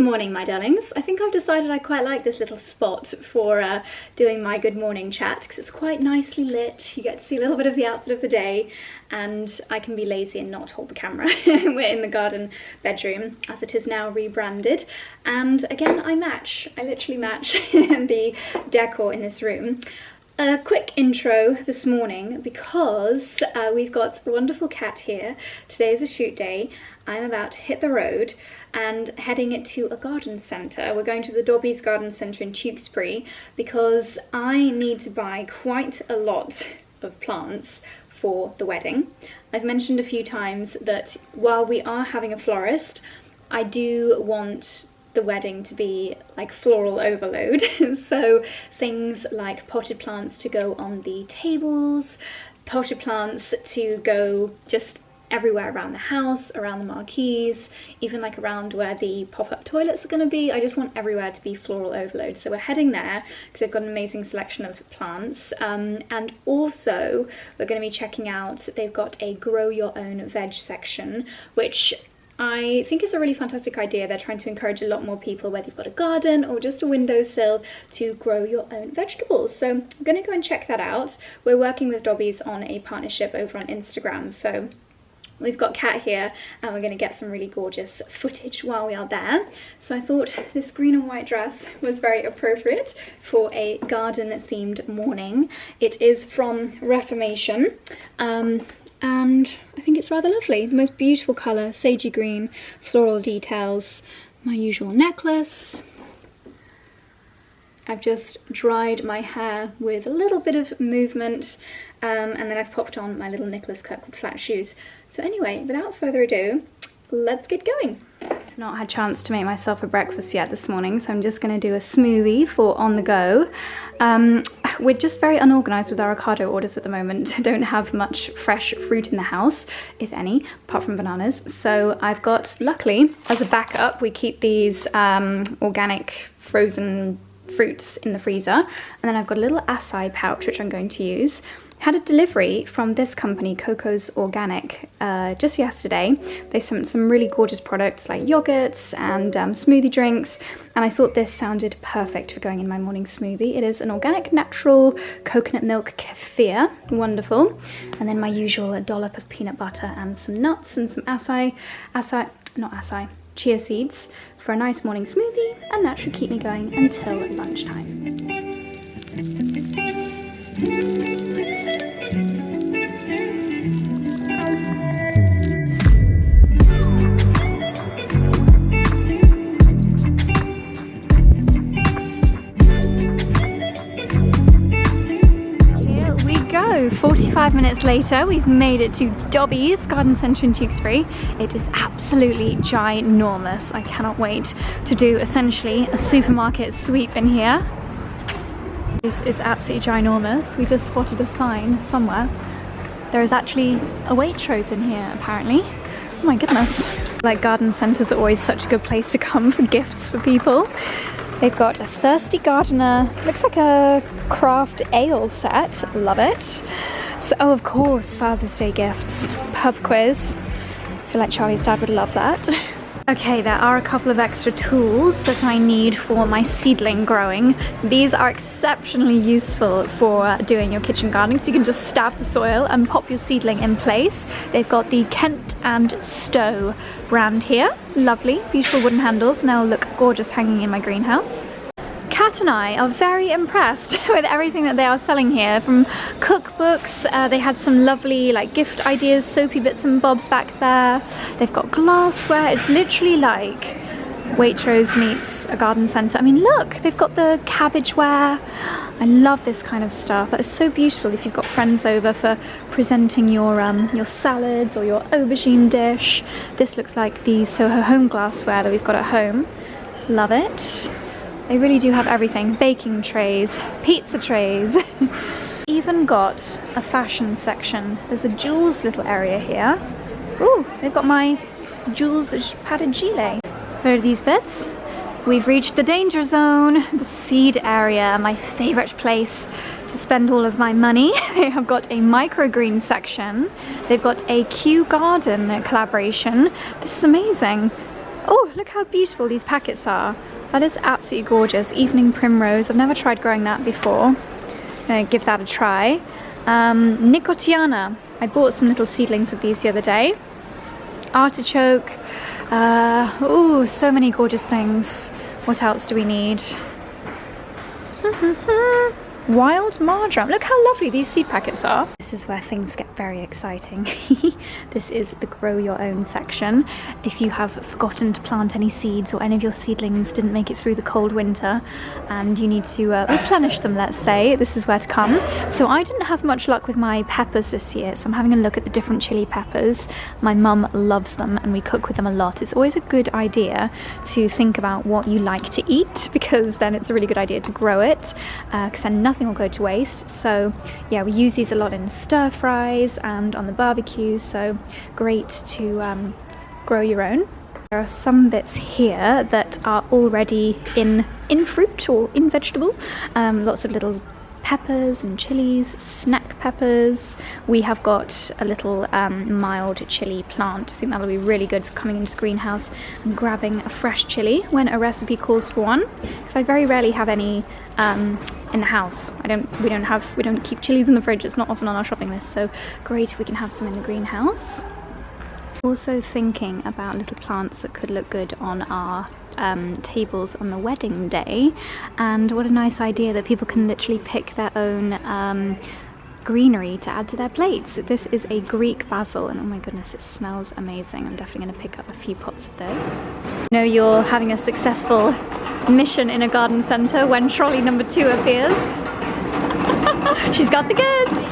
Good morning, my darlings. I think I've decided I quite like this little spot for doing my good morning chat because it's quite nicely lit. You get to see a little bit of the outfit of the day and I can be lazy and not hold the camera. We're in the garden bedroom as it is now rebranded, and again I literally match the decor in this room. A quick intro this morning because we've got a wonderful cat here. Today is a shoot day. I'm about to hit the road and heading to a garden centre. We're going to the Dobbies garden centre in Tewkesbury because I need to buy quite a lot of plants for the wedding. I've mentioned a few times that while we are having a florist, I do want the wedding to be like floral overload. So things like potted plants to go on the tables, potted plants to go just everywhere around the house, around the marquees, even like around where the pop-up toilets are going to be. I just want everywhere to be floral overload. So we're heading there because they've got an amazing selection of plants, and also we're going to be checking out, they've got a grow your own veg section, which I think it's a really fantastic idea. They're trying to encourage a lot more people, whether you've got a garden or just a windowsill, to grow your own vegetables. So I'm going to go and check that out. We're working with Dobbies on a partnership over on Instagram, so we've got Kat here and we're going to get some really gorgeous footage while we are there. So I thought this green and white dress was very appropriate for a garden themed morning. It is from Reformation. And I think it's rather lovely. The most beautiful colour, sagey green, floral details, my usual necklace. I've just dried my hair with a little bit of movement, and then I've popped on my little Nicholas Kirkwood flat shoes. So anyway, without further ado, let's get going. I've not had a chance to make myself a breakfast yet this morning, so I'm just going to do a smoothie for on the go. We're just very unorganised with our avocado orders at the moment. I don't have much fresh fruit in the house, if any, apart from bananas. So I've got, luckily, as a backup, we keep these organic frozen fruits in the freezer. And then I've got a little acai pouch, which I'm going to use. Had a delivery from this company, Coco's Organic, just yesterday. They sent some really gorgeous products like yogurts and smoothie drinks, and I thought this sounded perfect for going in my morning smoothie. It is an organic, natural coconut milk kefir, wonderful. And then my usual dollop of peanut butter and some nuts and some chia seeds for a nice morning smoothie, and that should keep me going until lunchtime. Here we go. 45 minutes later, we've made it to Dobbies Garden Centre in Tewkesbury. It is absolutely ginormous. I cannot wait to do essentially a supermarket sweep in here. This is absolutely ginormous. We just spotted a sign somewhere. There is actually a Waitrose in here, apparently. Oh my goodness. Like, garden centres are always such a good place to come for gifts for people. They've got a Thirsty Gardener, looks like a craft ale set, love it. So, oh, of course, Father's Day gifts, pub quiz. I feel like Charlie's dad would love that. Okay, there are a couple of extra tools that I need for my seedling growing. These are exceptionally useful for doing your kitchen gardening, so you can just stab the soil and pop your seedling in place. They've got the Kent and Stowe brand here. Lovely, beautiful wooden handles, and they'll look gorgeous hanging in my greenhouse. Kat and I are very impressed with everything that they are selling here, from cookbooks. They had some lovely like gift ideas, soapy bits and bobs back there. They've got glassware. It's literally like Waitrose meets a garden centre. I mean, look, they've got the cabbageware. I love this kind of stuff. That is so beautiful if you've got friends over for presenting your salads or your aubergine dish. This looks like the Soho Home glassware that we've got at home. Love it. They really do have everything. Baking trays, pizza trays. Even got a fashion section. There's a jewels little area here. Ooh, they've got my jewels padded gilet. Where are these bits? We've reached the danger zone, the seed area, my favourite place to spend all of my money. They have got a microgreen section. They've got a Kew Garden collaboration. This is amazing. Oh, look how beautiful these packets are. That is absolutely gorgeous. Evening primrose. I've never tried growing that before. Gonna give that a try. Nicotiana. I bought some little seedlings of these the other day. Artichoke. Oh, so many gorgeous things. What else do we need? Wild marjoram. Look how lovely these seed packets are. This is where things get very exciting. This is the grow your own section. If you have forgotten to plant any seeds or any of your seedlings didn't make it through the cold winter and you need to replenish them, let's say, this is where to come. So I didn't have much luck with my peppers this year, so I'm having a look at the different chili peppers. My mum loves them and we cook with them a lot. It's always a good idea to think about what you like to eat, because then it's a really good idea to grow it, because then nothing will go to waste. So yeah, we use these a lot in stir fries and on the barbecue, so great to grow your own. There are some bits here that are already in fruit or in vegetable. Lots of little peppers and chilies, snack peppers. We have got a little mild chili plant. I think that'll be really good for coming into the greenhouse and grabbing a fresh chili when a recipe calls for one, because I very rarely have any in the house. We don't keep chilies in the fridge. It's not often on our shopping list, so great if we can have some in the greenhouse. Also thinking about little plants that could look good on our tables on the wedding day, and what a nice idea that people can literally pick their own greenery to add to their plates. This is a Greek basil, and oh my goodness, it smells amazing. I'm definitely going to pick up a few pots of this. You know you're having a successful mission in a garden centre when trolley number 2 appears. She's got the goods!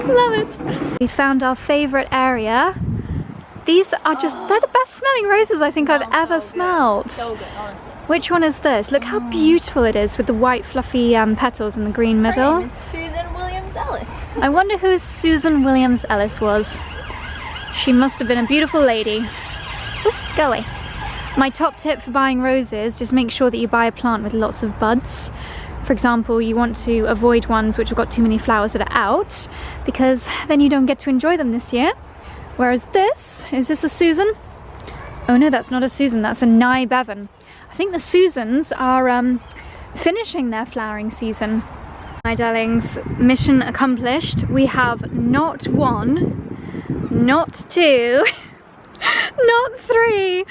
Love it! We found our favourite area. These are just, they're the best smelling roses I think I've ever smelled. So good, honestly. Which one is this? Look how beautiful it is with the white fluffy petals in the green middle. Her name is Susan Williams Ellis. I wonder who Susan Williams Ellis was. She must have been a beautiful lady. Oop, go away. My top tip for buying roses, just make sure that you buy a plant with lots of buds. For example, you want to avoid ones which have got too many flowers that are out, because then you don't get to enjoy them this year. Whereas this, is this a Susan? Oh no, that's not a Susan, that's a Nye Bevan. I think the Susans are finishing their flowering season. My darlings, mission accomplished. We have not 1, not 2, not 3,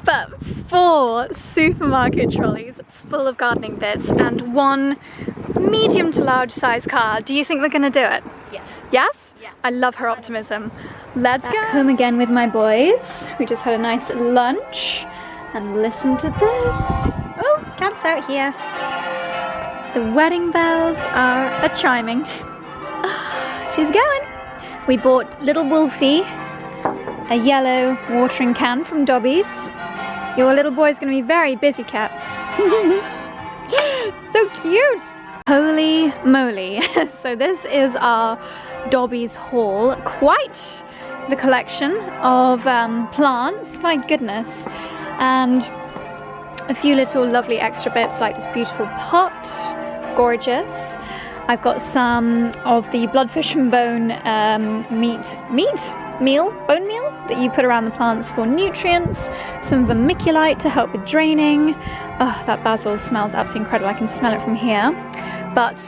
but 4 supermarket trolleys full of gardening bits and 1 medium to large size car. Do you think we're gonna do it? Yes. Yes? Yeah. I love her optimism. Let's go home again with my boys. We just had a nice lunch and listen to this. Oh, cat's out here. The wedding bells are a-chiming. She's going. We bought little Wolfie a yellow watering can from Dobbies. Your little boy's gonna be very busy, Cat. So cute. Holy moly. So this is our Dobbies haul. Quite the collection of plants, my goodness. And a few little lovely extra bits like this beautiful pot, gorgeous. I've got some of the bloodfish and bone bone meal that you put around the plants for nutrients, some vermiculite to help with draining. Oh, that basil smells absolutely incredible. I can smell it from here. But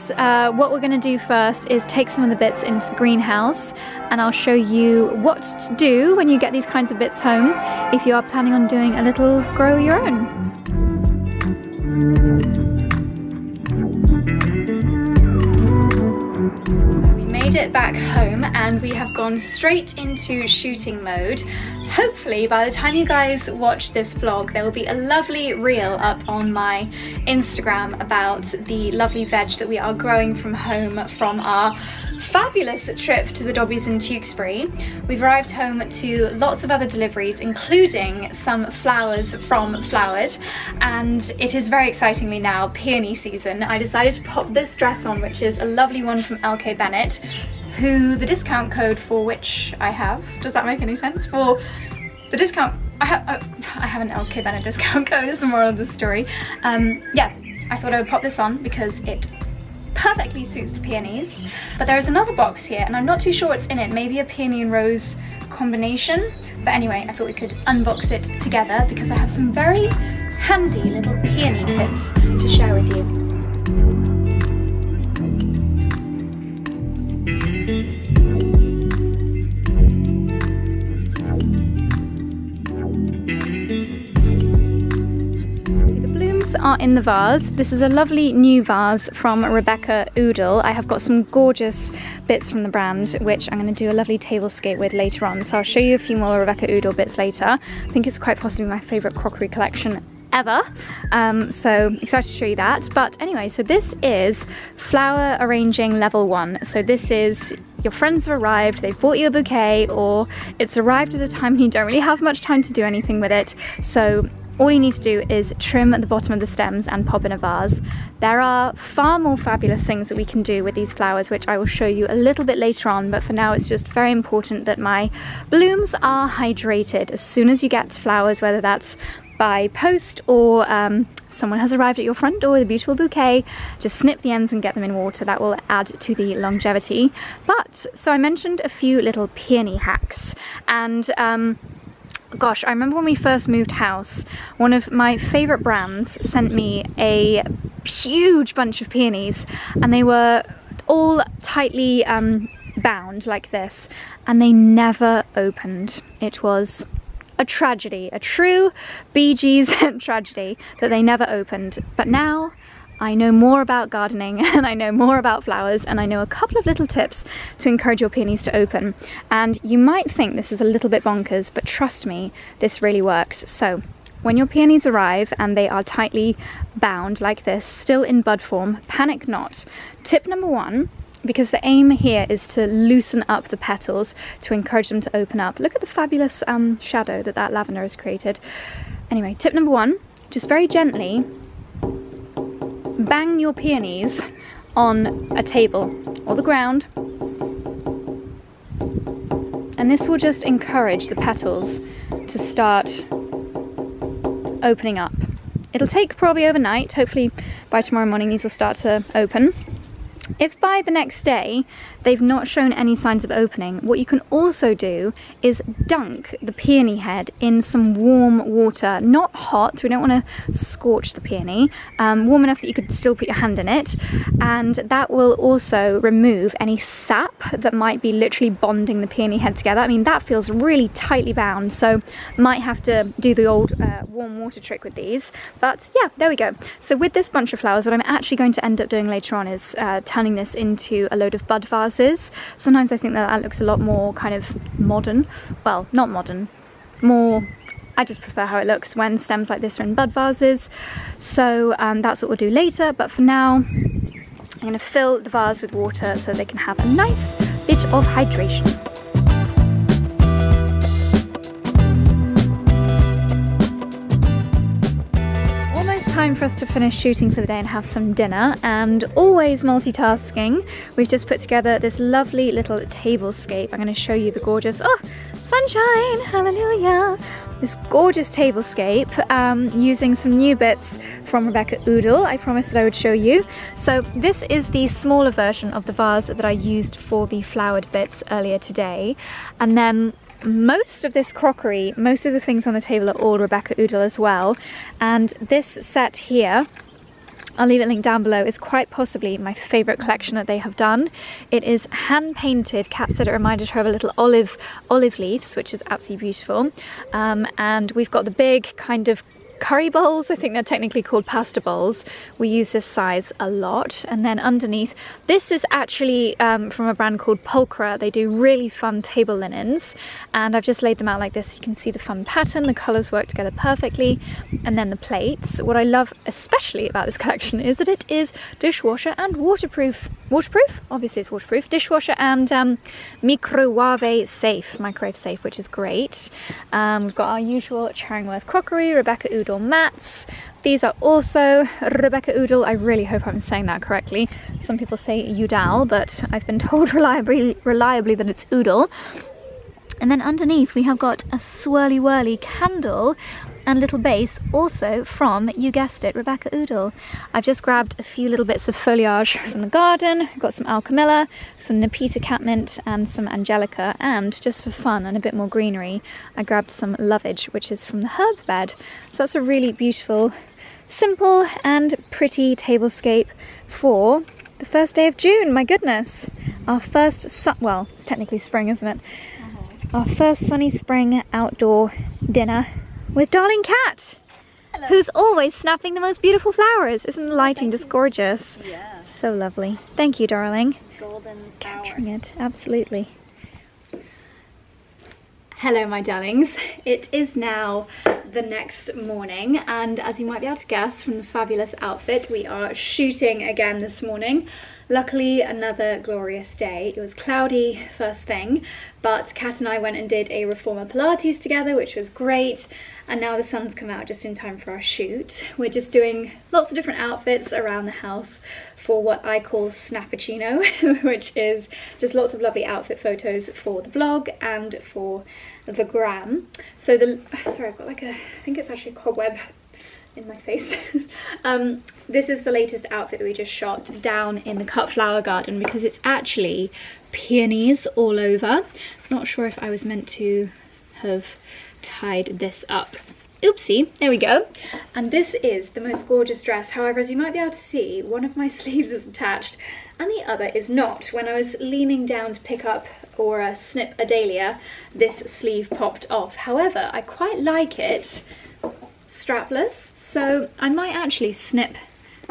what we're going to do first is take some of the bits into the greenhouse, and I'll show you what to do when you get these kinds of bits home if you are planning on doing a little grow your own. Made it back home and we have gone straight into shooting mode. Hopefully by the time you guys watch this vlog there will be a lovely reel up on my Instagram about the lovely veg that we are growing from home from our fabulous trip to the Dobbies in Tewkesbury. We've arrived home to lots of other deliveries, including some flowers from Flowered, and it is very excitingly now peony season. I decided to pop this dress on, which is a lovely one from LK Bennett, who the discount code for which I have, does that make any sense? For the discount, I have an LK Bennett discount code, is the moral of the story. Yeah, I thought I would pop this on because it perfectly suits the peonies. But there is another box here and I'm not too sure what's in it. Maybe a peony and rose combination. But anyway, I thought we could unbox it together because I have some very handy little peony tips to share with you. Are in the vase. This is a lovely new vase from Rebecca Oodle. I have got some gorgeous bits from the brand which I'm going to do a lovely tablescape with later on, so I'll show you a few more Rebecca Oodle bits later. I think it's quite possibly my favourite crockery collection ever, so excited to show you that. But anyway, so this is flower arranging level 1. So this is your friends have arrived, they've bought you a bouquet, or it's arrived at a time when you don't really have much time to do anything with it. So all you need to do is trim at the bottom of the stems and pop in a vase. There are far more fabulous things that we can do with these flowers, which I will show you a little bit later on, but for now it's just very important that my blooms are hydrated. As soon as you get flowers, whether that's by post or someone has arrived at your front door with a beautiful bouquet, just snip the ends and get them in water. That will add to the longevity. But, so I mentioned a few little peony hacks, and gosh, I remember when we first moved house, one of my favourite brands sent me a huge bunch of peonies, and they were all tightly bound like this, and they never opened. It was a tragedy, a true Bee Gees tragedy that they never opened. But now I know more about gardening and I know more about flowers, and I know a couple of little tips to encourage your peonies to open. And you might think this is a little bit bonkers, but trust me, this really works. So when your peonies arrive and they are tightly bound like this, still in bud form, panic not. Tip number 1, because the aim here is to loosen up the petals to encourage them to open up. Look at the fabulous shadow that lavender has created. Anyway, tip number 1, just very gently bang your peonies on a table or the ground, and this will just encourage the petals to start opening up. It'll take probably overnight. Hopefully by tomorrow morning these will start to open. If by the next day they've not shown any signs of opening, what you can also do is dunk the peony head in some warm water, not hot, we don't want to scorch the peony, warm enough that you could still put your hand in it, and that will also remove any sap that might be literally bonding the peony head together. I mean, that feels really tightly bound, so might have to do the old warm water trick with these. But yeah, there we go. So with this bunch of flowers, what I'm actually going to end up doing later on is turning this into a load of bud vases. Sometimes I think that looks a lot more kind of modern. Well, not modern, more, I just prefer how it looks when stems like this are in bud vases. So that's what we'll do later, but for now I'm going to fill the vase with water so they can have a nice bit of hydration. Time for us to finish shooting for the day and have some dinner, and always multitasking, we've just put together this lovely little tablescape. I'm going to show you the gorgeous, oh, sunshine, hallelujah, this gorgeous tablescape using some new bits from Rebecca Oodle. I promised that I would show you. So this is the smaller version of the vase that I used for the flowered bits earlier today, and then most of this crockery, most of the things on the table are all Rebecca Oodle as well. And this set here, I'll leave it linked down below, is quite possibly my favourite collection that they have done. It is hand painted. Kat said it reminded her of a little olive leaves, which is absolutely beautiful. And we've got the big kind of curry bowls, I think they're technically called pasta bowls. We use this size a lot. And then underneath, this is actually from a brand called Pulchra. They do really fun table linens, and I've just laid them out like this. You can see the fun pattern, the colours work together perfectly. And then the plates. What I love especially about this collection is that it is dishwasher and waterproof. Waterproof? Obviously it's waterproof. Dishwasher and microwave safe, which is great. We've got our usual Charingworth crockery, Rebecca Oodle mats. These are also Rebecca Oodle. I really hope I'm saying that correctly. Some people say Udal, but I've been told reliably that it's Oodle. And then underneath we have got a swirly whirly candle, and little base also from, you guessed it, Rebecca Oodle. I've just grabbed a few little bits of foliage from the garden. I've got some alchemilla, some Nepeta catmint and some angelica, and just for fun and a bit more greenery, I grabbed some lovage, which is from the herb bed. So that's a really beautiful, simple and pretty tablescape for the first day of June. My goodness, our first well, it's technically spring, isn't it? Our first sunny spring outdoor dinner with darling Cat. Hello. Who's always snapping the most beautiful flowers. Isn't the lighting just gorgeous? Yeah. So lovely. Thank you, darling. Golden Capturing it, absolutely. Hello, my darlings. It is now the next morning, and as you might be able to guess from the fabulous outfit, we are shooting again this morning. Luckily, another glorious day. It was cloudy first thing, but Kat and I went and did a reformer Pilates together, which was great, and now the sun's come out just in time for our shoot. We're just doing lots of different outfits around the house for what I call Snappuccino, which is just lots of lovely outfit photos for the blog and for the gram. So sorry, I've got like I think it's actually a cobweb in my face. This is the latest outfit that we just shot down in the cut flower garden because it's actually peonies all over. Not sure if I was meant to have tied this up. Oopsie, there we go. And this is the most gorgeous dress. However, as you might be able to see, one of my sleeves is attached and the other is not. When I was leaning down to pick up or snip a dahlia, this sleeve popped off. However, I quite like it strapless, so I might actually snip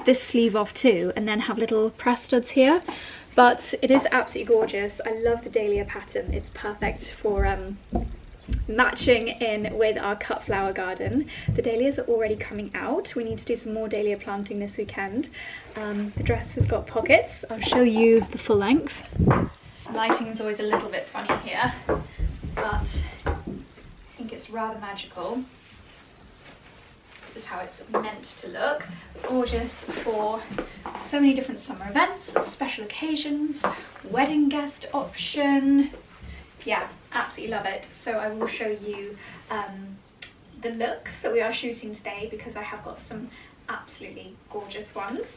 this sleeve off too and then have little press studs here. But it is absolutely gorgeous. I love the dahlia pattern. It's perfect for matching in with our cut flower garden. The dahlias are already coming out. We need to do some more dahlia planting this weekend. The dress has got pockets. I'll show you the full length. Lighting is always a little bit funny here, but I think it's rather magical. This is how it's meant to look. Gorgeous for so many different summer events, special occasions, wedding guest option. Yeah, absolutely love it. So I will show you the looks that we are shooting today because I have got some absolutely gorgeous ones.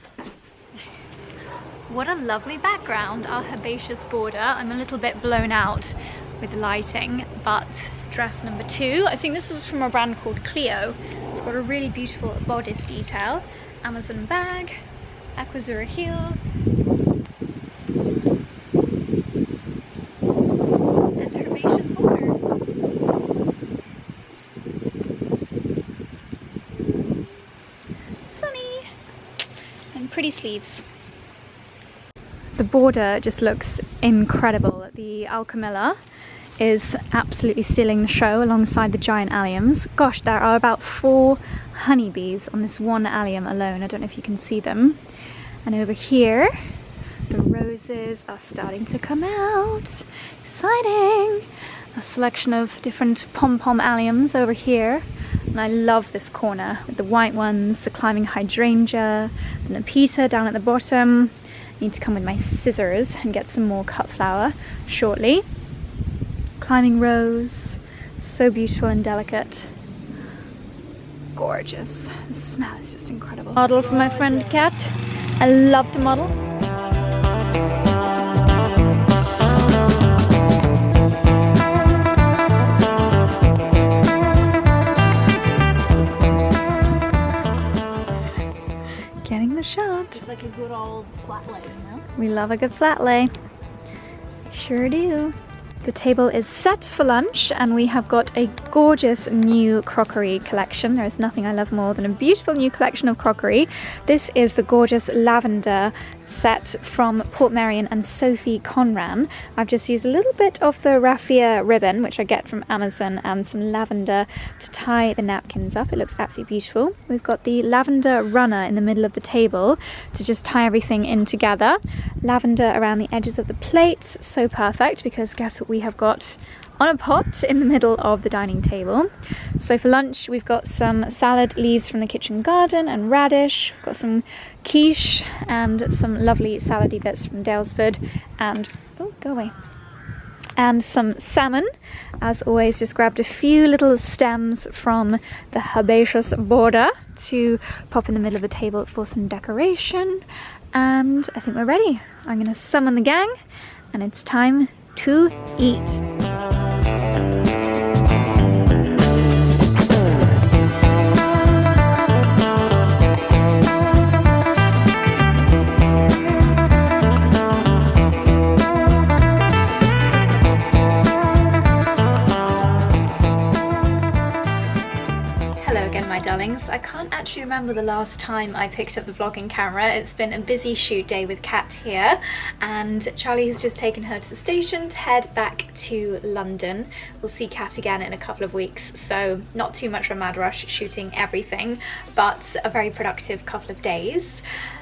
What a lovely background, our herbaceous border. I'm a little bit blown out with the lighting, but dress number 2, I think this is from a brand called Clio. It's got a really beautiful bodice detail, Amazon bag, Aquazura heels, and herbaceous border. Sunny and pretty sleeves. The border just looks incredible. The alchemilla is absolutely stealing the show alongside the giant alliums. Gosh, there are about 4 honeybees on this one allium alone. I don't know if you can see them. And over here, the roses are starting to come out. Exciting! A selection of different pom-pom alliums over here. And I love this corner with the white ones, the climbing hydrangea, the Nepeta down at the bottom. I need to come with my scissors and get some more cut flower shortly. Climbing rose, so beautiful and delicate. Gorgeous. The smell is just incredible. Model for my friend Kat. I love to model. Getting the shot. It's like a good old flat lay, you know? We love a good flat lay. Sure do. The table is set for lunch and we have got a gorgeous new crockery collection. There is nothing I love more than a beautiful new collection of crockery. This is the gorgeous lavender set from Portmeirion and Sophie Conran. I've just used a little bit of the raffia ribbon, which I get from Amazon, and some lavender to tie the napkins up. It looks absolutely beautiful. We've got the lavender runner in the middle of the table to just tie everything in together. Lavender around the edges of the plates, so perfect because guess what we have got on a pot in the middle of the dining table. So for lunch we've got some salad leaves from the kitchen garden and radish. We've got some quiche and some lovely salady bits from Dalesford and, oh, go away, and some salmon. As always, just grabbed a few little stems from the herbaceous border to pop in the middle of the table for some decoration. And I think we're ready. I'm gonna summon the gang and it's time to eat. I can't actually remember the last time I picked up the vlogging camera. It's been a busy shoot day with Kat here, and Charlie has just taken her to the station to head back to London. We'll see Kat again in a couple of weeks, so not too much of a mad rush shooting everything, but a very productive couple of days.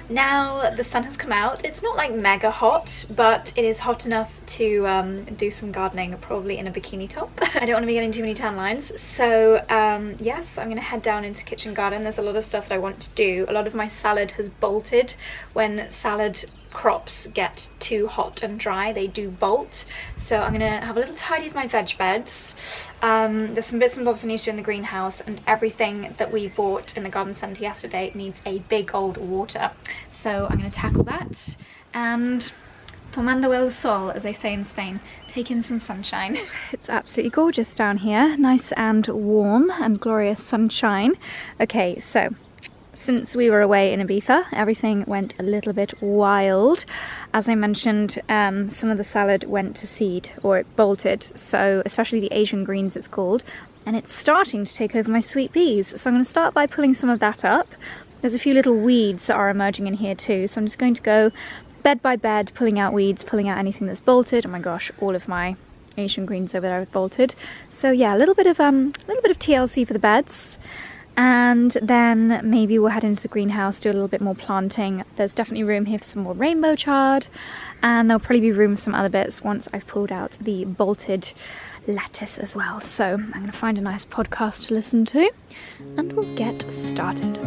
Now the sun has come out. It's not like mega hot, but it is hot enough to do some gardening, probably in a bikini top. I don't want to be getting too many tan lines, so yes, I'm gonna head down into kitchen garden. There's a lot of stuff that I want to do. A lot of my salad has bolted. When salad crops get too hot and dry, they do bolt, so I'm gonna have a little tidy of my veg beds. There's some bits and bobs I need to do in the greenhouse, and everything that we bought in the garden centre yesterday needs a big old water, so I'm gonna tackle that and tomando el sol, as they say in Spain, take in some sunshine. It's absolutely gorgeous down here, nice and warm and glorious sunshine. Okay, so since we were away in Ibiza, everything went a little bit wild. As I mentioned, some of the salad went to seed, or it bolted, so especially the Asian greens it's called, and it's starting to take over my sweet peas. So I'm going to start by pulling some of that up. There's a few little weeds that are emerging in here too, so I'm just going to go bed by bed, pulling out weeds, pulling out anything that's bolted. Oh my gosh, all of my Asian greens over there have bolted. So yeah, a little bit of TLC for the beds. And then maybe we'll head into the greenhouse, do a little bit more planting. There's definitely room here for some more rainbow chard, and there'll probably be room for some other bits once I've pulled out the bolted lettuce as well. So I'm going to find a nice podcast to listen to, and we'll get started.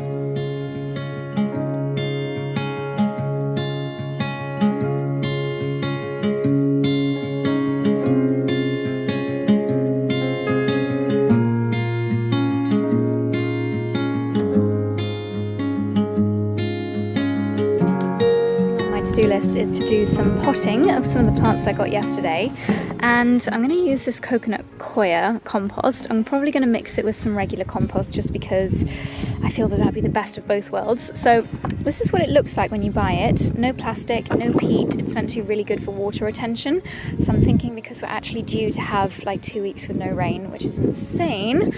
List is to do some potting of some of the plants that I got yesterday, and I'm going to use this coconut coir compost. I'm probably going to mix it with some regular compost just because I feel that that'd be the best of both worlds. So this is what it looks like when you buy it. No plastic, no peat. It's meant to be really good for water retention. So I'm thinking, because we're actually due to have like 2 weeks with no rain, which is insane,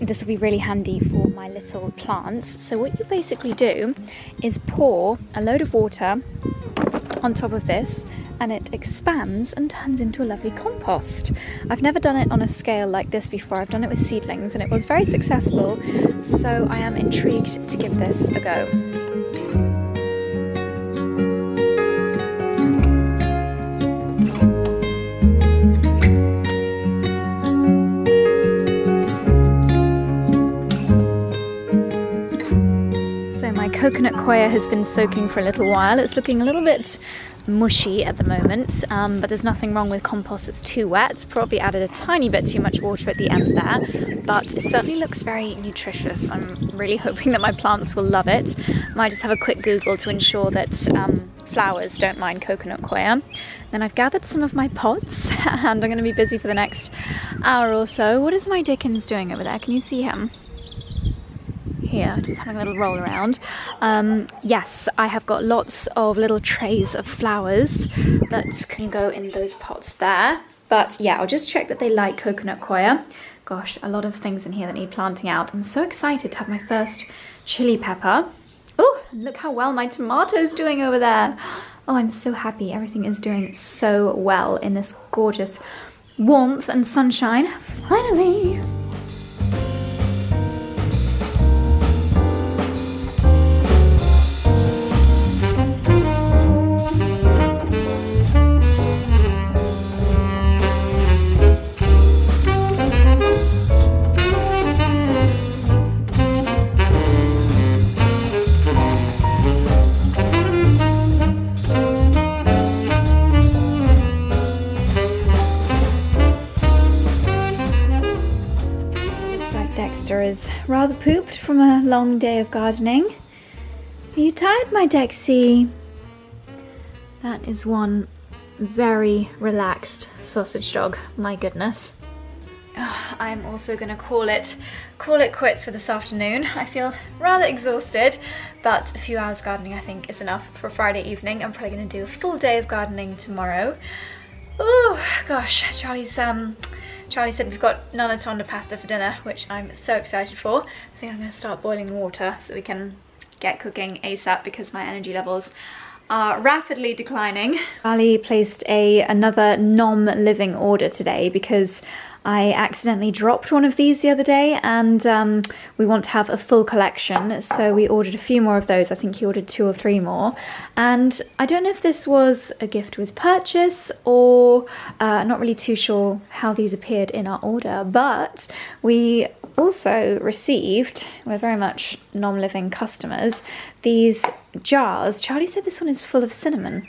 this will be really handy for my little plants. So what you basically do is pour a load of water on top of this, and it expands and turns into a lovely compost. I've never done it on a scale like this before. I've done it with seedlings and it was very successful, so I am intrigued to give this a go. Coconut coir has been soaking for a little while. It's looking a little bit mushy at the moment, but there's nothing wrong with compost that's too wet. Probably added a tiny bit too much water at the end there, but it certainly looks very nutritious. I'm really hoping that my plants will love it. Might just have a quick Google to ensure that flowers don't mind coconut coir. Then I've gathered some of my pots and I'm going to be busy for the next hour or so. What is my Dickens doing over there? Can you see him? Here, just having a little roll around. Yes, I have got lots of little trays of flowers that can go in those pots there. But yeah, I'll just check that they like coconut coir. Gosh, a lot of things in here that need planting out. I'm so excited to have my first chili pepper. Oh, look how well my tomato's doing over there. Oh, I'm so happy. Everything is doing so well in this gorgeous warmth and sunshine. Finally. rather pooped from a long day of gardening. Are you tired, my Dexy? That is one very relaxed sausage dog, my goodness. I'm also gonna call it quits for this afternoon. I feel rather exhausted, but a few hours gardening I think is enough for Friday evening. I'm probably gonna do a full day of gardening tomorrow. Oh gosh, Charlie said we've got nonna tonda pasta for dinner, which I'm so excited for. I think I'm gonna start boiling water so we can get cooking ASAP because my energy levels are rapidly declining. Charlie placed another nom-living order today because I accidentally dropped one of these the other day, and we want to have a full collection, so we ordered a few more of those. I think he ordered 2 or 3 more, and I don't know if this was a gift with purchase or not really too sure how these appeared in our order, but we also received, we're very much nom-living customers, these jars. Charlie said this one is full of cinnamon.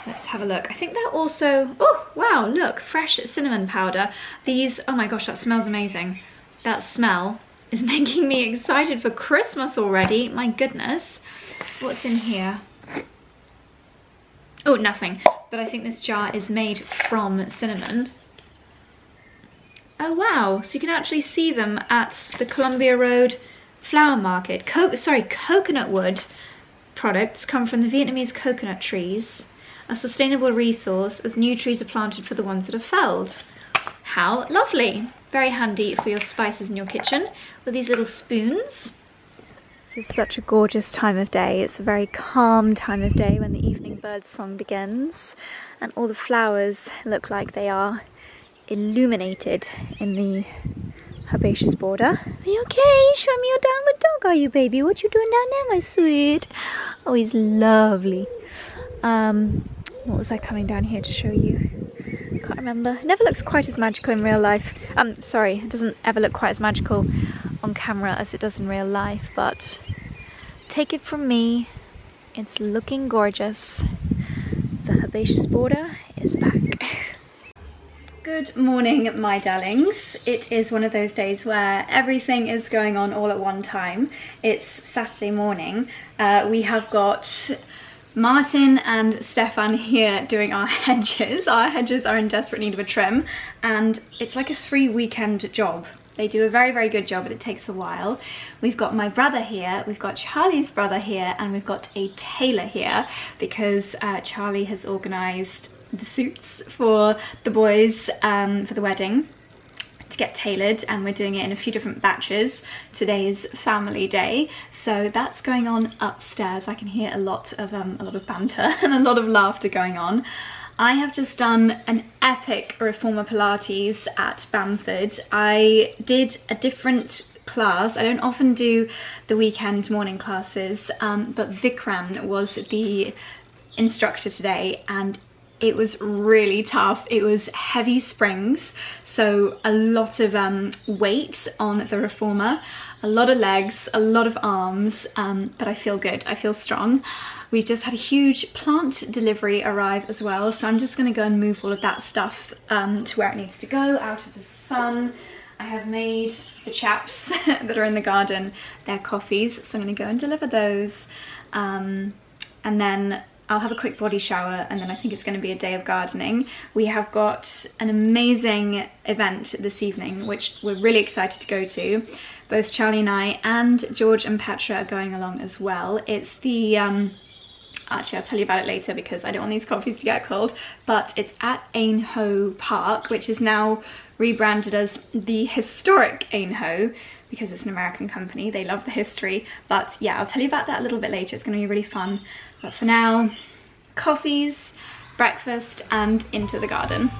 Let's have a look. I think they're also, oh wow, look, fresh cinnamon powder. These, oh my gosh, that smells amazing. That smell is making me excited for Christmas already. My goodness. What's in here? Oh, nothing. But I think this jar is made from cinnamon. Oh wow, so you can actually see them at the Columbia Road Flower Market. Coconut wood products come from the Vietnamese coconut trees, a sustainable resource as new trees are planted for the ones that are felled. How lovely. Very handy for your spices in your kitchen with these little spoons. This is such a gorgeous time of day. It's a very calm time of day when the evening bird song begins and all the flowers look like they are illuminated in the herbaceous border. Are you okay? Show me your downward dog, are you, baby? What you doing down there, my sweet? Oh, he's lovely. What was I coming down here to show you? Can't remember. It never looks quite as magical in real life. Sorry, it doesn't ever look quite as magical on camera as it does in real life, but take it from me, it's looking gorgeous. The herbaceous border is back. Good morning, my darlings. It is one of those days where everything is going on all at one time. It's Saturday morning. We have got Martin and Stefan here doing our hedges. Our hedges are in desperate need of a trim, and it's like a 3-weekend job. They do a very, very good job, but it takes a while. We've got my brother here, we've got Charlie's brother here, and we've got a tailor here because Charlie has organised the suits for the boys for the wedding to get tailored, and we're doing it in a few different batches. Today is family day, so that's going on upstairs. I can hear a lot of banter and a lot of laughter going on. I have just done an epic reformer Pilates at Bamford. I did a different class. I don't often do the weekend morning classes, but Vikram was the instructor today, and it was really tough. It was heavy springs, so a lot of weight on the reformer, a lot of legs, a lot of arms, but I feel good, I feel strong. We've just had a huge plant delivery arrive as well, so I'm just gonna go and move all of that stuff to where it needs to go, out of the sun. I have made the chaps that are in the garden their coffees, so I'm gonna go and deliver those. And then I'll have a quick body shower, and then I think it's going to be a day of gardening. We have got an amazing event this evening, which we're really excited to go to. Both Charlie and I and George and Petra are going along as well. It's the, actually I'll tell you about it later because I don't want these coffees to get cold, but it's at Ainhoe Park, which is now rebranded as the historic Ainhoe because it's an American company. They love the history, but yeah, I'll tell you about that a little bit later. It's going to be really fun. But for now, coffees, breakfast, and into the garden.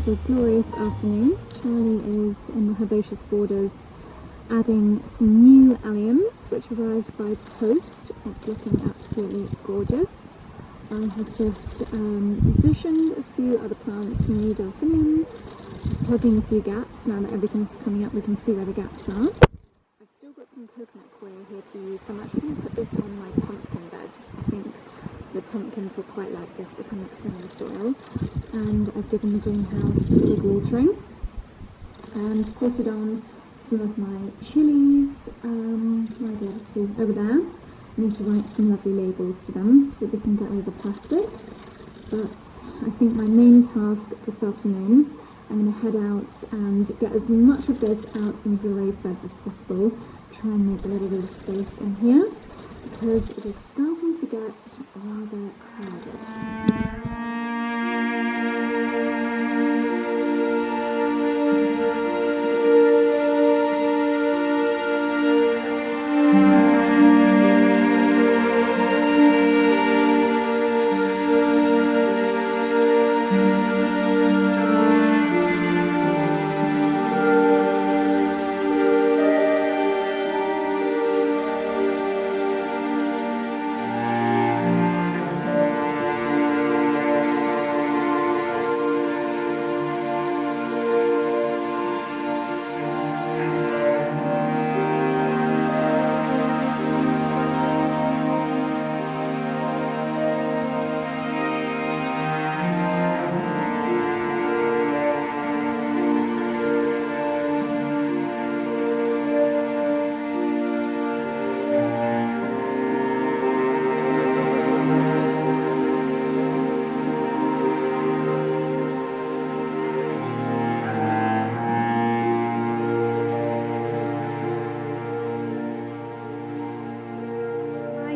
A glorious afternoon. Charlie is in the herbaceous borders adding some new alliums which arrived by post. It's looking absolutely gorgeous. I have just positioned a few other plants, some new delphiniums, just plugging a few gaps. Now that everything's coming up, we can see where the gaps are. I've still got some coconut coir here to use, so I'm actually going to put this on my pumpkin beds. I think the pumpkins will quite like this if I mix them in the soil. And I've given the greenhouse big watering and potted on some of my chilies. Where are the other two? Over there. I need to write some lovely labels for them so that we can get over plastic. But I think my main task this afternoon, I'm going to head out and get as much of this out into the raised beds as possible. Try and make a little bit of space in here because it is starting to get rather crowded.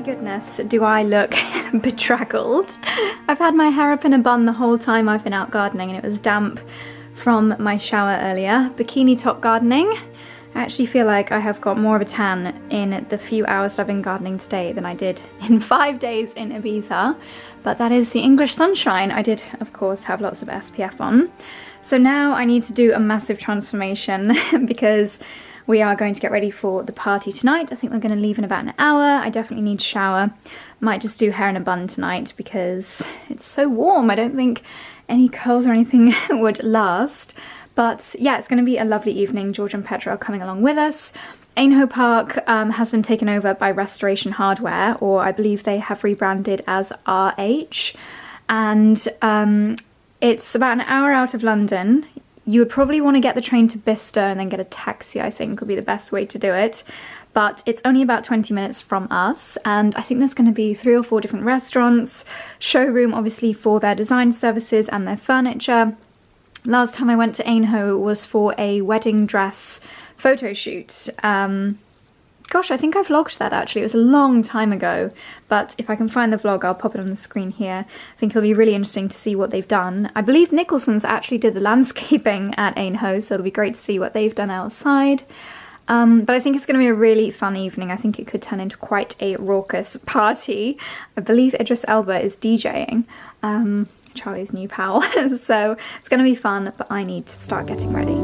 Goodness, do I look bedraggled. I've had my hair up in a bun the whole time I've been out gardening, and it was damp from my shower earlier. Bikini top gardening. I actually feel like I have got more of a tan in the few hours that I've been gardening today than I did in 5 days in Ibiza. But that is the English sunshine. I did, of course, have lots of SPF on. So now I need to do a massive transformation because we are going to get ready for the party tonight. I think we're going to leave in about an hour. I definitely need to shower. Might just do hair in a bun tonight because it's so warm. I don't think any curls or anything would last. But yeah, it's going to be a lovely evening. George and Petra are coming along with us. Aynho Park has been taken over by Restoration Hardware, or I believe they have rebranded as RH. And it's about an hour out of London. You would probably want to get the train to Bicester and then get a taxi, I think would be the best way to do it. But it's only about 20 minutes from us, and I think there's going to be 3 or 4 different restaurants, showroom obviously for their design services and their furniture. Last time I went to Aynho was for a wedding dress photo shoot. Gosh, I think I vlogged that actually. It was a long time ago, but if I can find the vlog, I'll pop it on the screen here. I think it'll be really interesting to see what they've done. I believe Nicholson's actually did the landscaping at Aynho, so it'll be great to see what they've done outside. But I think it's going to be a really fun evening. I think it could turn into quite a raucous party. I believe Idris Elba is DJing, Charlie's new pal. So it's going to be fun, but I need to start getting ready.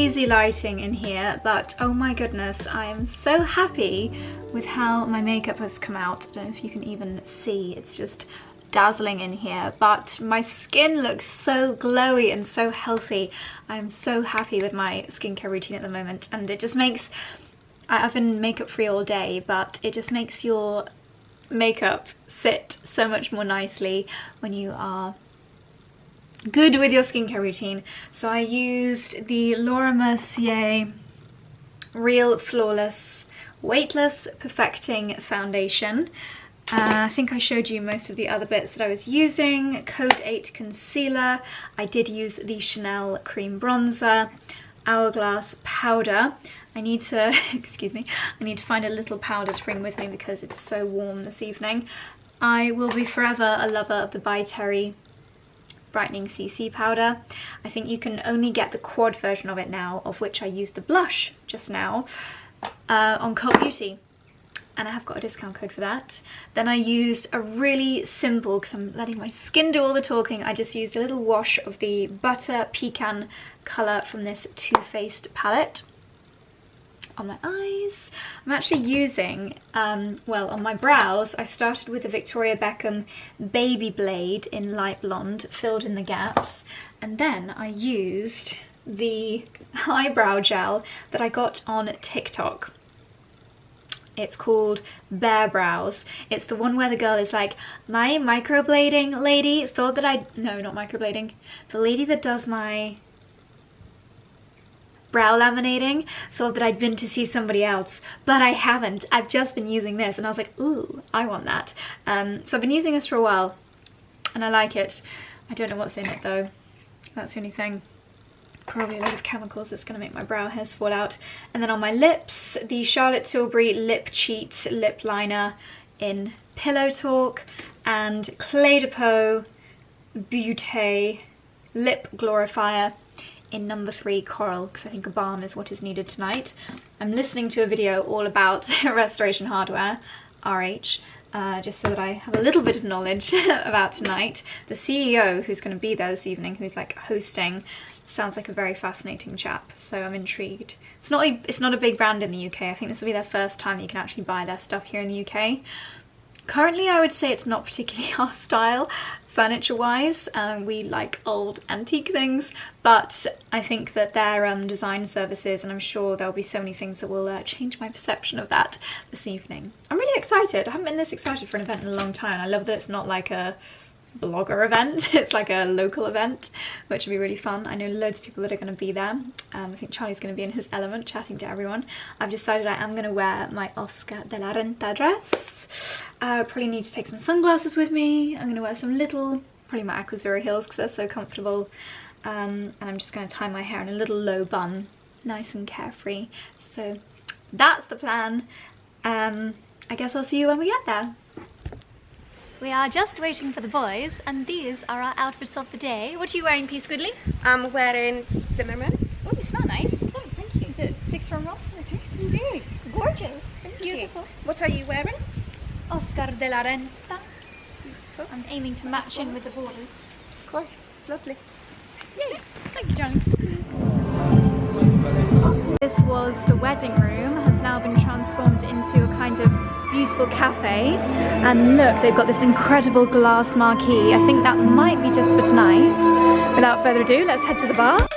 crazy lighting in here, but oh my goodness, I am so happy with how my makeup has come out. I don't know if you can even see, it's just dazzling in here, but my skin looks so glowy and so healthy. I'm so happy with my skincare routine at the moment, and it just makes, I've been makeup free all day, but it just makes your makeup sit so much more nicely when you are good with your skincare routine. So I used the Laura Mercier Real Flawless Weightless Perfecting Foundation. I think I showed you most of the other bits that I was using. Code 8 concealer. I did use the Chanel cream bronzer. Hourglass powder. I need to, excuse me, I need to find a little powder to bring with me because it's so warm this evening. I will be forever a lover of the By Terry Brightening CC powder. I think you can only get the quad version of it now, of which I used the blush just now on Cult Beauty, and I have got a discount code for that. Then I used a really simple, because I'm letting my skin do all the talking, I just used a little wash of the Butter Pecan colour from this Too Faced palette on my eyes. I'm actually using, well, on my brows, I started with the Victoria Beckham Baby Blade in light blonde, filled in the gaps, and then I used the eyebrow gel that I got on TikTok. It's called Bare Brows. It's the one where the girl is like, my microblading lady thought that no, not microblading, the lady that does my brow laminating thought that I'd been to see somebody else, but I haven't. I've just been using this, and I was like, ooh, I want that. So I've been using this for a while, and I like it. I don't know what's in it though. That's the only thing. Probably a lot of chemicals that's going to make my brow hairs fall out. And then on my lips, the Charlotte Tilbury Lip Cheat Lip Liner in Pillow Talk, and Clé de Peau Beauté Lip Glorifier in number 3 Coral, because I think a balm is what is needed tonight. I'm listening to a video all about restoration hardware, RH, just so that I have a little bit of knowledge about tonight. The CEO who's going to be there this evening, who's like hosting, sounds like a very fascinating chap, so I'm intrigued. It's not a big brand in the UK. I think this will be their first time that you can actually buy their stuff here in the UK. Currently, I would say it's not particularly our style, furniture-wise. We like old antique things, but I think that their design services, and I'm sure there'll be so many things that will change my perception of that this evening. I'm really excited. I haven't been this excited for an event in a long time. I love that it's not like a blogger event, it's like a local event, which will be really fun. I know loads of people that are going to be there. I think Charlie's going to be in his element chatting to everyone. I've decided I am going to wear my Oscar de la Renta dress. Probably need to take some sunglasses with me. I'm going to wear some little, probably my Aquazura heels because they're so comfortable, and I'm just going to tie my hair in a little low bun, nice and carefree. So that's the plan. I guess I'll see you when we get there. We are just waiting for the boys, and these are our outfits of the day. What are you wearing, P. Squiddly? I'm wearing Zimmerman. Oh, you smell nice. Oh, thank you. Is it Big From Rock? It is indeed. Gorgeous. Beautiful. What are you wearing? Oscar de la Renta. It's beautiful. I'm aiming to match in with the borders. Of course, it's lovely. Yay! Thank you, Johnny. This was the wedding room, has now been transformed into a kind of beautiful cafe, and look, they've got this incredible glass marquee. I think that might be just for tonight. Without further ado, let's head to the bar.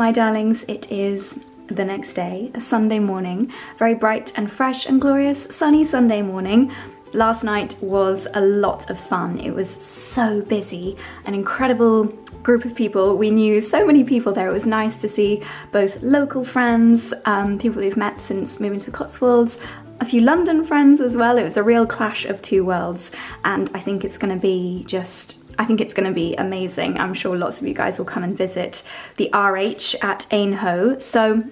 my darlings, it is the next day, a Sunday morning, very bright and fresh and glorious sunny Sunday morning. Last night was a lot of fun. It was so busy, an incredible group of people. We knew so many people there. It was nice to see both local friends, people we've met since moving to the Cotswolds, a few London friends as well. It was a real clash of two worlds, and I think it's going to be amazing. I'm sure lots of you guys will come and visit the RH at Ainhoe. So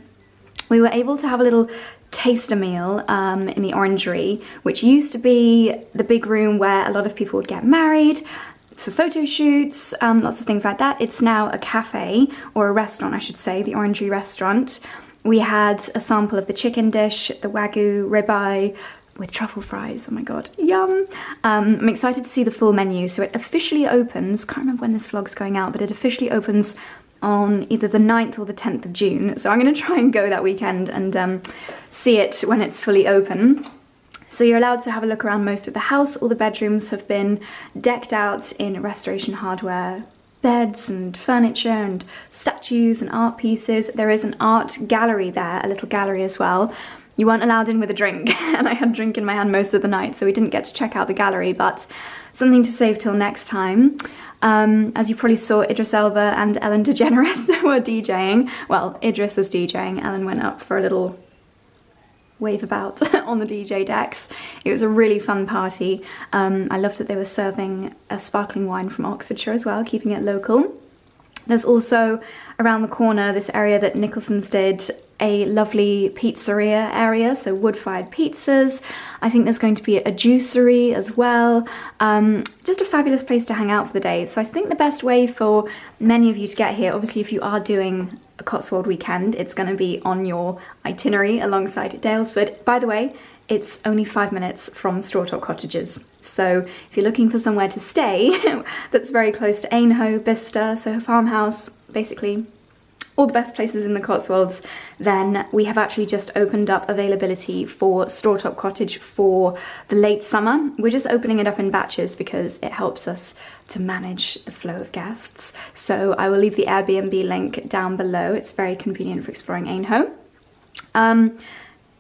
we were able to have a little taster meal in the orangery, which used to be the big room where a lot of people would get married, for photo shoots, lots of things like that. It's now a cafe, or a restaurant I should say, the Orangery restaurant. We had a sample of the chicken dish, the Wagyu ribeye with truffle fries. Oh my god, yum. I'm excited to see the full menu. So it officially opens, can't remember when this vlog's going out, but it officially opens on either the 9th or the 10th of June. So I'm going to try and go that weekend and see it when it's fully open. So you're allowed to have a look around most of the house. All the bedrooms have been decked out in restoration hardware, beds and furniture and statues and art pieces. There is an art gallery there, a little gallery as well. You weren't allowed in with a drink, and I had a drink in my hand most of the night, so we didn't get to check out the gallery, but something to save till next time. As you probably saw, Idris Elba and Ellen DeGeneres were DJing. Well, Idris was DJing, Ellen went up for a little wave about on the DJ decks. It was a really fun party. I loved that they were serving a sparkling wine from Oxfordshire as well, keeping it local. There's also around the corner, this area that Nicholson's did, a lovely pizzeria area, so wood-fired pizzas. I think there's going to be a juicery as well. Just a fabulous place to hang out for the day. So I think the best way for many of you to get here, obviously if you are doing a Cotswold weekend, it's going to be on your itinerary alongside Dalesford. By the way, it's only 5 minutes from Strawtop Cottages. So if you're looking for somewhere to stay that's very close to Ainhoe, Bicester, Soho Farmhouse, basically all the best places in the Cotswolds, then we have actually just opened up availability for Strawtop Cottage for the late summer. We're just opening it up in batches because it helps us to manage the flow of guests. So I will leave the Airbnb link down below. It's very convenient for exploring Ainhoe.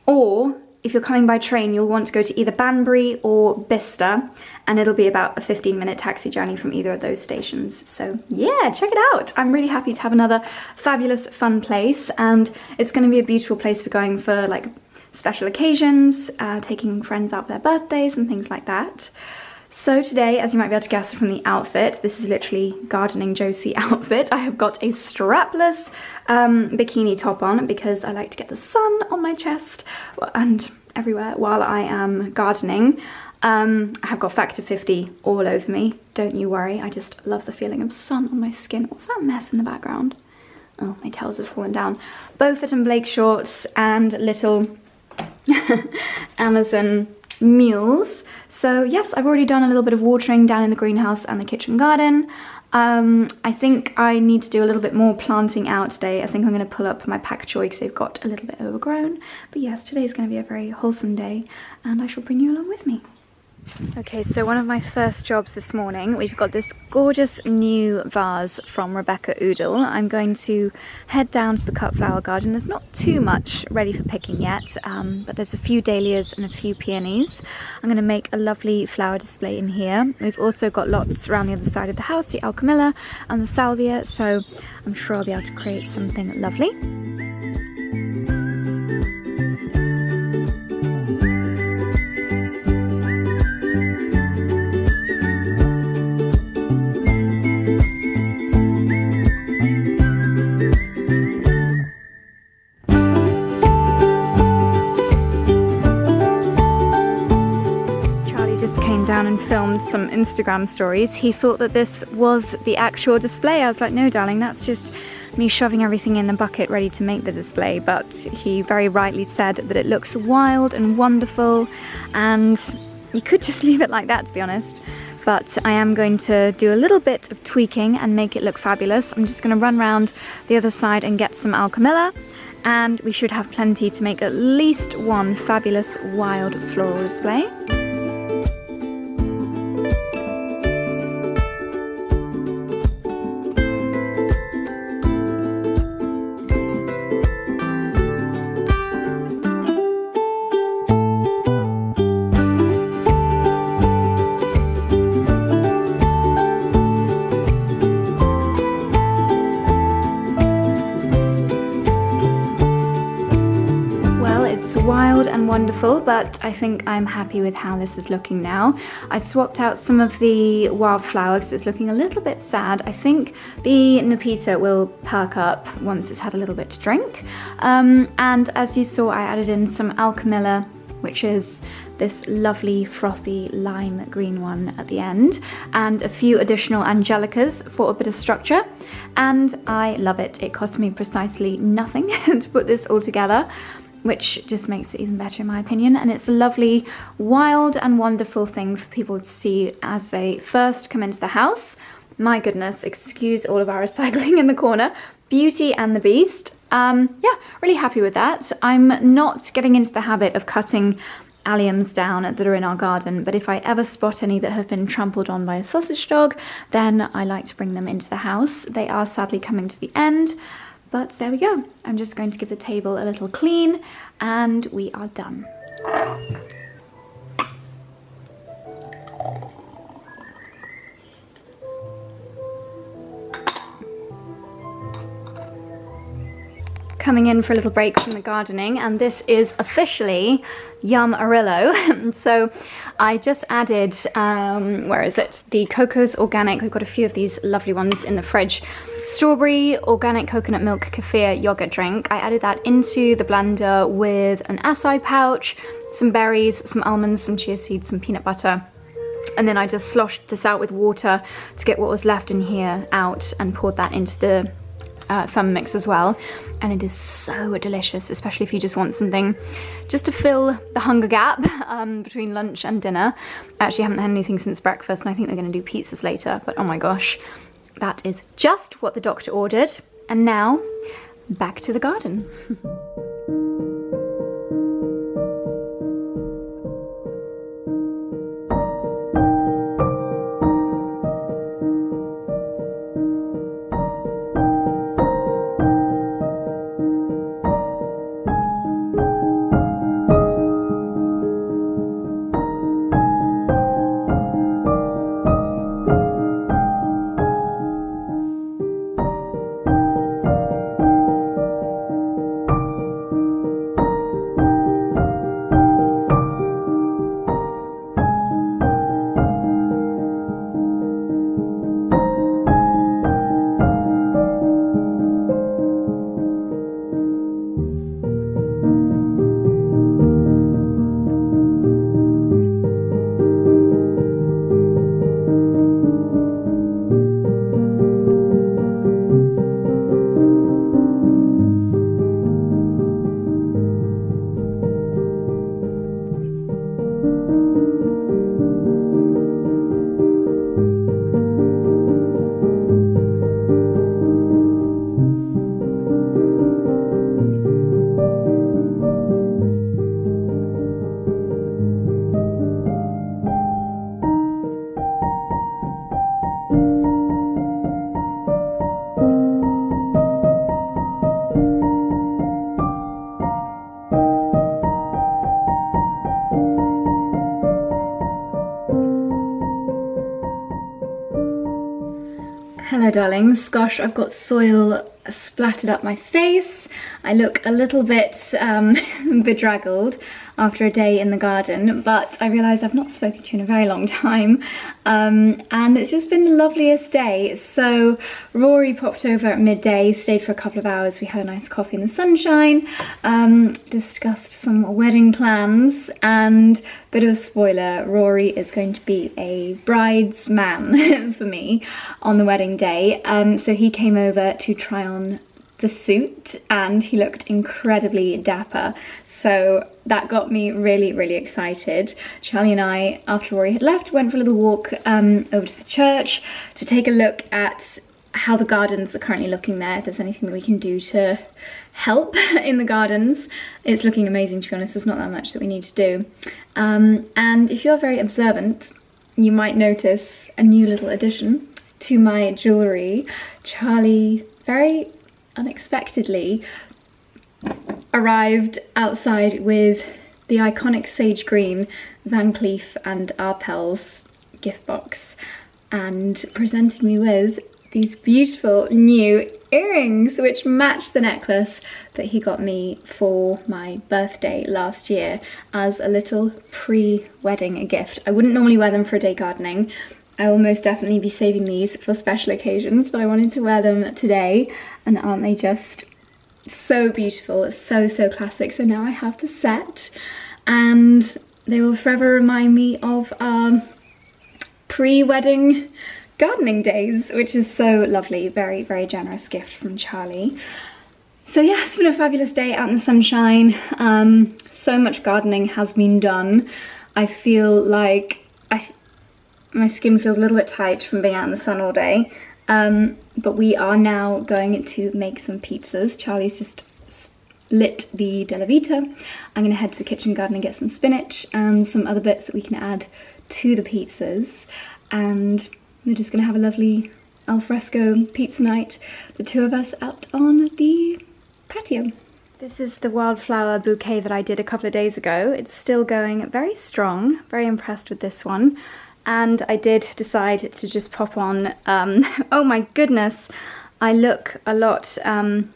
Or if you're coming by train, you'll want to go to either Banbury or Bicester, and it'll be about a 15-minute taxi journey from either of those stations. So yeah, check it out. I'm really happy to have another fabulous, fun place, and it's going to be a beautiful place for going for like special occasions, taking friends out for their birthdays and things like that. So today, as you might be able to guess from the outfit, this is literally gardening Josie outfit. I have got a strapless bikini top on because I like to get the sun on my chest and everywhere while I am gardening. I have got Factor 50 all over me, don't you worry. I just love the feeling of sun on my skin. What's that mess in the background? Oh, my tails have fallen down. Beaufort and Blake shorts and little Amazon mules. So yes, I've already done a little bit of watering down in the greenhouse and the kitchen garden. I think I need to do a little bit more planting out today. I think I'm going to pull up my pak choy because they've got a little bit overgrown. But yes, today is going to be a very wholesome day, and I shall bring you along with me. Okay, so one of my first jobs this morning, we've got this gorgeous new vase from Rebecca Oodle. I'm going to head down to the cut flower garden. There's not too much ready for picking yet, but there's a few dahlias and a few peonies. I'm going to make a lovely flower display in here. We've also got lots around the other side of the house, the alchemilla and the salvia, so I'm sure I'll be able to create something lovely. And filmed some Instagram stories. He thought that this was the actual display. I was like, no darling, that's just me shoving everything in the bucket ready to make the display. But he very rightly said that it looks wild and wonderful, and you could just leave it like that, to be honest. But I am going to do a little bit of tweaking and make it look fabulous. I'm just going to run around the other side and get some alchemilla, and we should have plenty to make at least one fabulous wild floral display. wild and wonderful, but I think I'm happy with how this is looking now. I swapped out some of the wildflower because it's looking a little bit sad. I think the Nepeta will perk up once it's had a little bit to drink. And as you saw, I added in some Alchemilla, which is this lovely frothy lime green one at the end, and a few additional Angelicas for a bit of structure, and I love it. It cost me precisely nothing to put this all together, which just makes it even better in my opinion, and it's a lovely, wild and wonderful thing for people to see as they first come into the house. My goodness, excuse all of our recycling in the corner. Beauty and the Beast. Yeah, really happy with that. I'm not getting into the habit of cutting alliums down that are in our garden, but if I ever spot any that have been trampled on by a sausage dog, then I like to bring them into the house. They are sadly coming to the end, but there we go. I'm just going to give the table a little clean and we are done. Coming in for a little break from the gardening, and this is officially Yum Arillo. So I just added, where is it? The Coco's Organic. We've got a few of these lovely ones in the fridge. Strawberry organic coconut milk kefir yogurt drink. I added that into the blender with an acai pouch, some berries, some almonds, some chia seeds, some peanut butter. And then I just sloshed this out with water to get what was left in here out and poured that into the Thermomix as well, and it is so delicious, especially if you just want something just to fill the hunger gap between lunch and dinner. I actually haven't had anything since breakfast, and I think we're going to do pizzas later, but oh my gosh, that is just what the doctor ordered. And now back to the garden. Hello darlings, gosh, I've got soil splattered up my face. I look a little bit bedraggled after a day in the garden, but I realise I've not spoken to you in a very long time, and it's just been the loveliest day. So Rory popped over at midday, stayed for a couple of hours, we had a nice coffee in the sunshine, discussed some wedding plans, and bit of a spoiler, Rory is going to be a bridesman for me on the wedding day, so he came over to try on the suit and he looked incredibly dapper, so that got me really, really excited. Charlie and I, after Rory had left, went for a little walk over to the church to take a look at how the gardens are currently looking there, if there's anything that we can do to help in the gardens. It's looking amazing, to be honest. There's not that much that we need to do, and if you're very observant, you might notice a new little addition to my jewellery. Charlie very unexpectedly arrived outside with the iconic sage green Van Cleef and Arpels gift box and presented me with these beautiful new earrings which match the necklace that he got me for my birthday last year as a little pre-wedding gift. I wouldn't normally wear them for a day gardening. I will most definitely be saving these for special occasions, but I wanted to wear them today, and aren't they just so beautiful? So classic. So now I have the set, and they will forever remind me of our pre-wedding gardening days, which is so lovely. Very generous gift from Charlie. So yeah, it's been a fabulous day out in the sunshine. So much gardening has been done. I feel like my skin feels a little bit tight from being out in the sun all day, but we are now going to make some pizzas. Charlie's just lit the Della Vita. I'm going to head to the kitchen garden and get some spinach and some other bits that we can add to the pizzas, and we're just going to have a lovely alfresco pizza night, the two of us out on the patio. This is the wildflower bouquet that I did a couple of days ago. It's still going very strong, very impressed with this one. And I did decide to just pop on, oh my goodness, I look a lot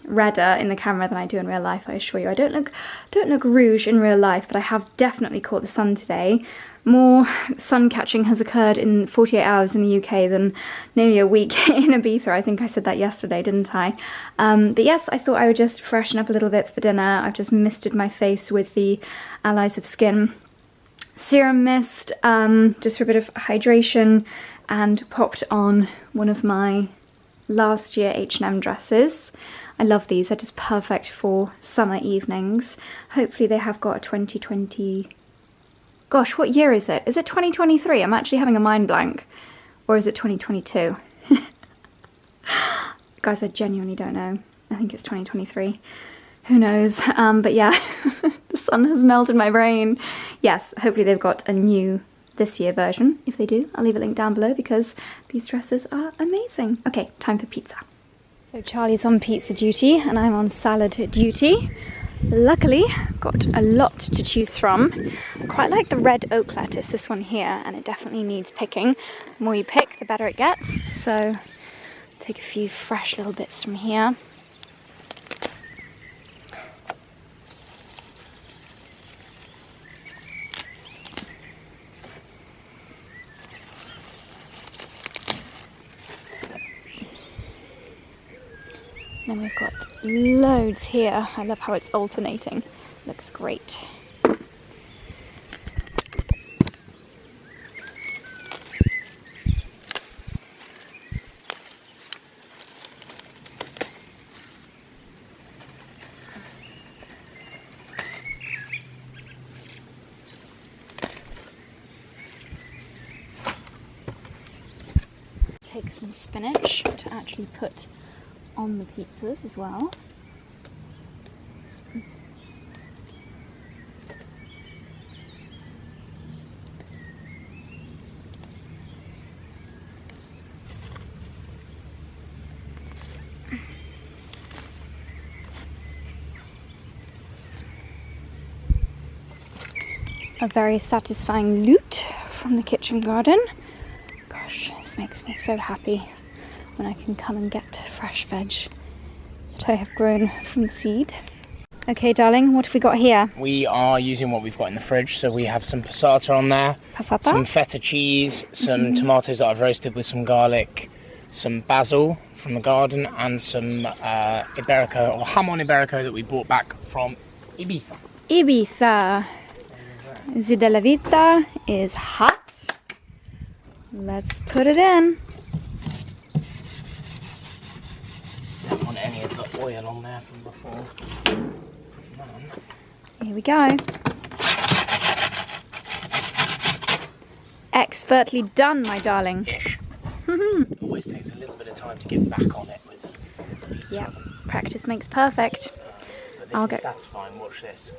redder in the camera than I do in real life, I assure you. I don't look rouge in real life, but I have definitely caught the sun today. More sun catching has occurred in 48 hours in the UK than nearly a week in Ibiza. I think I said that yesterday, didn't I? But yes, I thought I would just freshen up a little bit for dinner. I've just misted my face with the Allies of Skin serum mist, just for a bit of hydration, and popped on one of my last year H&M dresses. I love these, they're just perfect for summer evenings. Hopefully they have got a 2020... Gosh, what year is it? Is it 2023? I'm actually having a mind blank. Or is it 2022? Guys, I genuinely don't know. I think it's 2023. Who knows? But yeah, the sun has melted my brain. Yes, hopefully they've got a new this year version. If they do, I'll leave a link down below because these dresses are amazing. Okay, time for pizza. So Charlie's on pizza duty and I'm on salad duty. Luckily, got a lot to choose from. I quite like the red oak lettuce, this one here, and it definitely needs picking. The more you pick, the better it gets. So take a few fresh little bits from here. Then we've got loads here. I love how it's alternating. Looks great. Take some spinach to actually put on the pizzas as well. A very satisfying loot from the kitchen garden. Gosh, this makes me so happy when I can come and get fresh veg that I have grown from seed. Okay, darling, what have we got here? We are using what we've got in the fridge, so we have some passata on there, some feta cheese, some tomatoes that I've roasted with some garlic, some basil from the garden, and some Iberico, or jamon Iberico that we brought back from Ibiza. Ibiza. The Della Vita is hot. Let's put it in. Don't want any of the oil on there from before. Here we go. Expertly done, my darling. Ish. It always takes a little bit of time to get back on it with pizza. Yeah, practice makes perfect. But this is satisfying, watch this.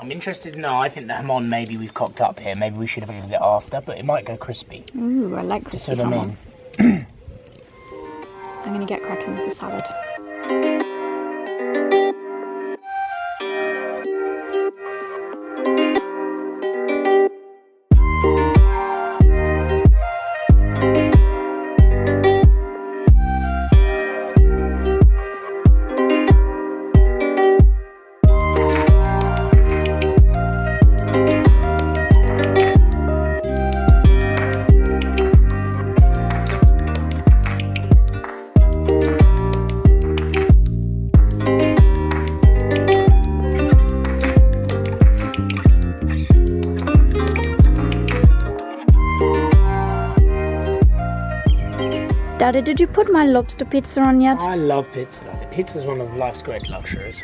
I'm interested to know, I think the jamon maybe we've cocked up here. Maybe we should have given it after, but it might go crispy. Ooh, I like crispy jamon. I'm going to get cracking with the salad. Daddy, did you put my lobster pizza on yet? I love pizza, Daddy. Pizza is one of life's great luxuries.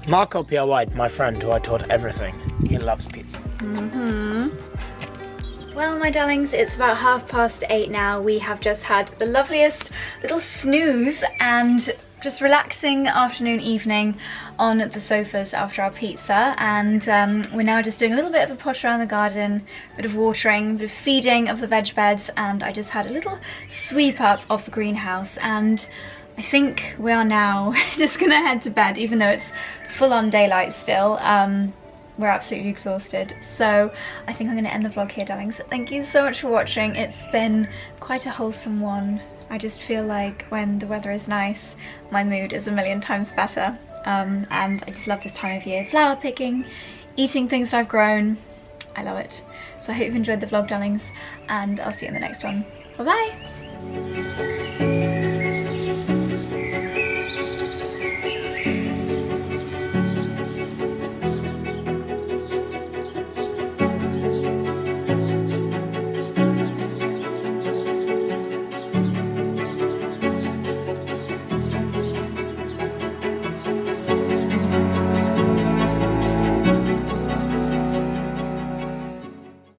Marco P.R.Y., my friend who I taught everything, he loves pizza. Well, my darlings, it's about 8:30 now. We have just had the loveliest little snooze and just relaxing afternoon, evening on the sofas after our pizza, and we're now just doing a little bit of a posh around the garden, a bit of watering, a bit of feeding of the veg beds, and I just had a little sweep up of the greenhouse, and I think we are now just gonna head to bed, even though it's full on daylight still. We're absolutely exhausted, so I think I'm going to end the vlog here, darlings. Thank you so much for watching. It's been quite a wholesome one. I just feel like when the weather is nice, my mood is a million times better, and I just love this time of year. Flower picking, eating things that I've grown. I love it. So I hope you've enjoyed the vlog, darlings, and I'll see you in the next one. Bye bye.